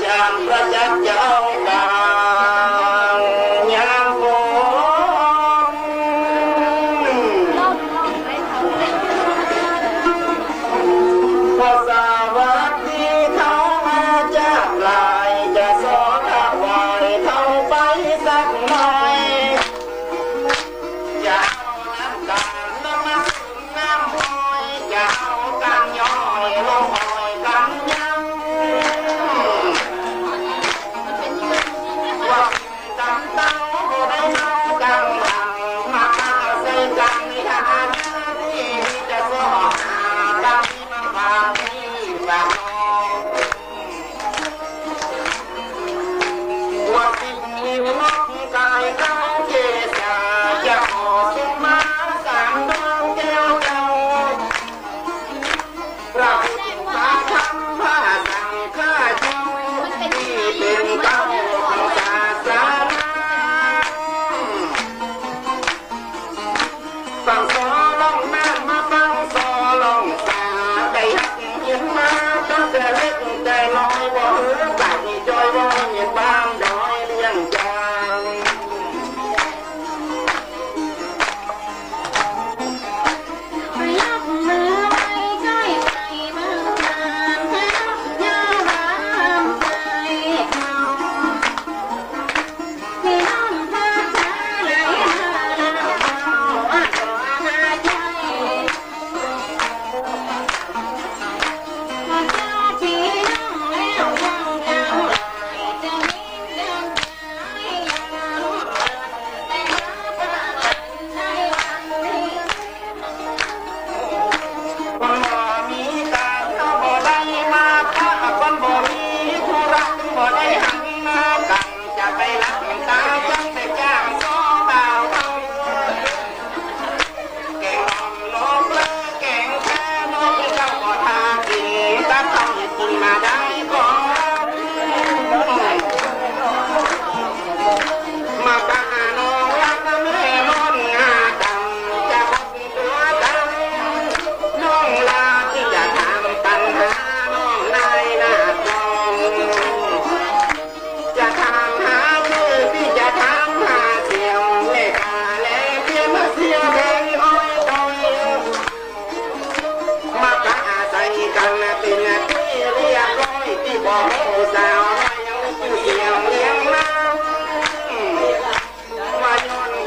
อย่างประจักษ์เจ้ากลางยามฝนพอสวัสดีเขามาจากลายจะสอนถวายเท่าไปสักหน่อยจะเอาน้ำตาลน้ำมันน้ำอ้อยจะเอากันย่อยลงอ้อยกันยังว่าตำเต้าได้เมากันหลังมาใส่กันในหาที่จะสอนหาตั้งมาฝากที่ฝากน้องว่าสิ่งมีนกกายเขาเกศจะขอสุมาสามดวงแก้วเจ้าพระพุทธพระธรรมพระสังฆาจูที่เป็นเต้าของศาสนาฟังสอลองแม่มาฟังสอลองสาได้หักเห็นมาตั้งแต่เล็กแต่น้อยบ่เหือใส่จอยบ่เห็นบ้านดอยเลี้ยงจาง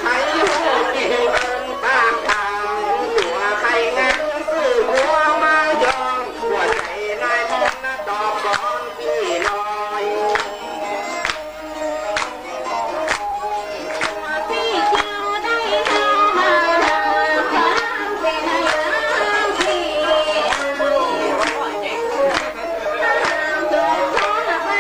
Hãy subscribe cho kênh Ghiền Mì Gõ để không bỏ lỡ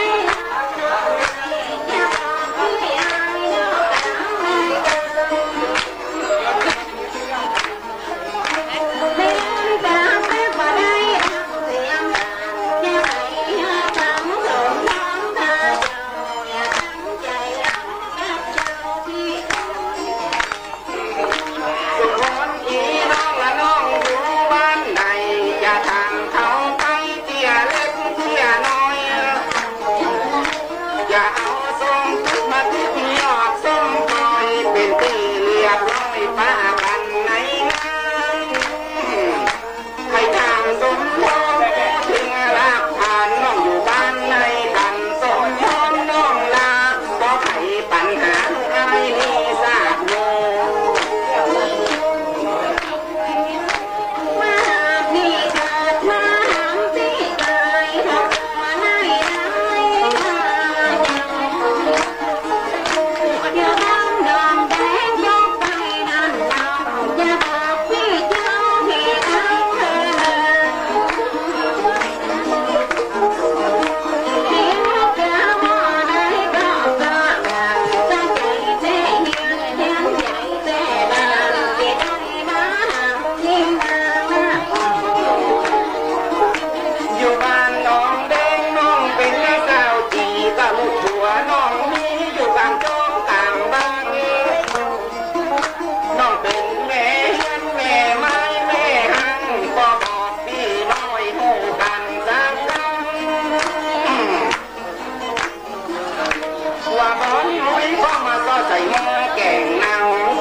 ก็มาก็ใส่หม้อแกงเนา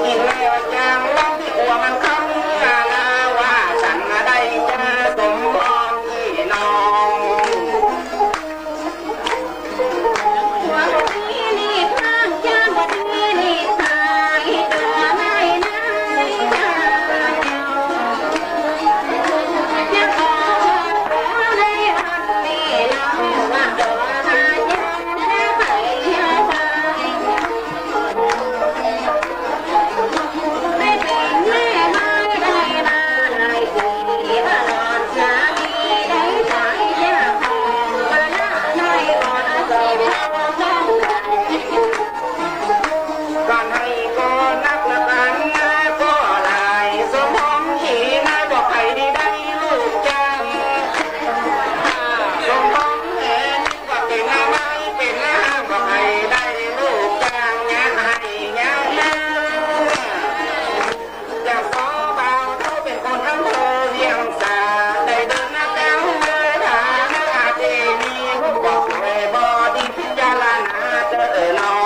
กินแล้วจางร้องที่กลัวมันเข้าลาว่าฉันได้เจอสมพรพี่น้อง วันนี้นี่ทางจ้างวันนี้นี่ทางตัวไม่น่าจะขอได้อันนี้น้องว่าดอกหาจะได้ไปหาไปไม่เป็นแม่ไม่ได้มาเลยที่ตลอดสามีได้สายยาพอมาหน้าในก่อนสิการให้ก็นักละกันนะก็หลายสมองขี่นายบอกใครได้ลูกจังสมองเห็นว่าเป็นอะไรเป็นน้ำบอกใครได้ลูกจังยะให้ยะจะขอเบาเขาเป็นคนอำเภอเวียงสาได้เดินหน้าแถวเมื่อฐานะเจมีผู้บอกไว้บอดีพิจารณาเจอน้อง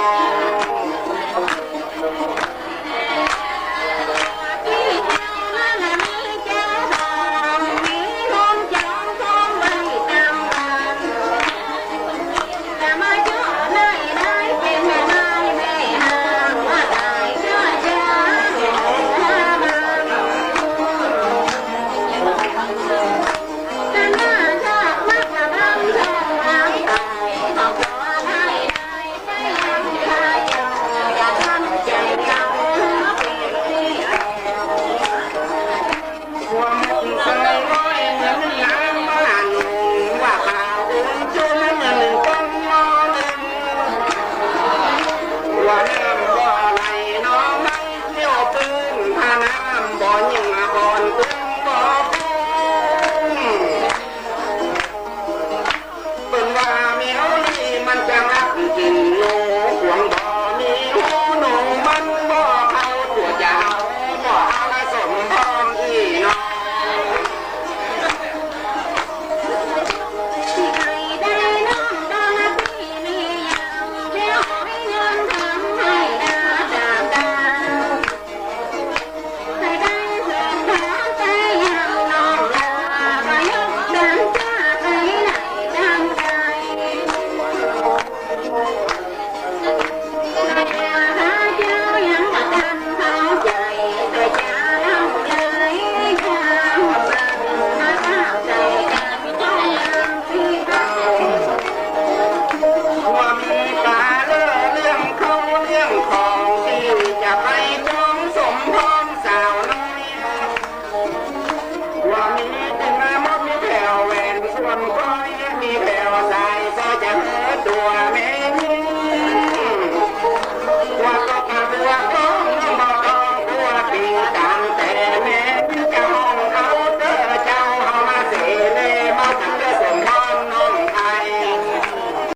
ที่เจ้านั้นมีเจ้าทองมีคนจองทองไว้ตามกันจะมาเจาะได้เป็นแม่ไม้แม่หางว่าตายเจ้าจ้าแม่หามันแต่หน้าชาติมักจะทำทองหายไปบอกว่าได้ไม่ยังคาเจ้าอย่าทำใจเก่าเป็นที่ ความสายร้อยเหมือนน้ำบ้านว่าข่าวอุ่นชุ่มเหมือนก้นหม้อหนึ่งว่าน้ำบ่อไหลน้องไม่เที่ยวปืนถ้าน้ำบ่อยิงบ่อนตึงบ่อปุ้งเป็นว่าเมียวนี่มันจะรักกินหนูห่วงบ่อมีหูหนูมันบ่เข้าตัวเจ้าบ่เอาละสมพรอีน้อง ที่ใครได้น้องดองพี่นี่ยังเที่ยวให้เงินทำให้นาจากดาวให้ได้เพื่อนแท้ใจยังน้องลาไปยกดังจ้าไปไหนดังใจแต่หาเจ้ายังมากันเข้าใจแต่จะเล่าเลยข้าวมันมาเข้าใจกันจ้องยังพี่เขา ว่ามีกาเล่เรื่องเขาเรื่องของที่จะไปจ้องสมพรสาวน้อยว่ามีเป็นมามดมีแถวแหวนส่วนก้อยมีแถวสายก็จะเหือตัวแม่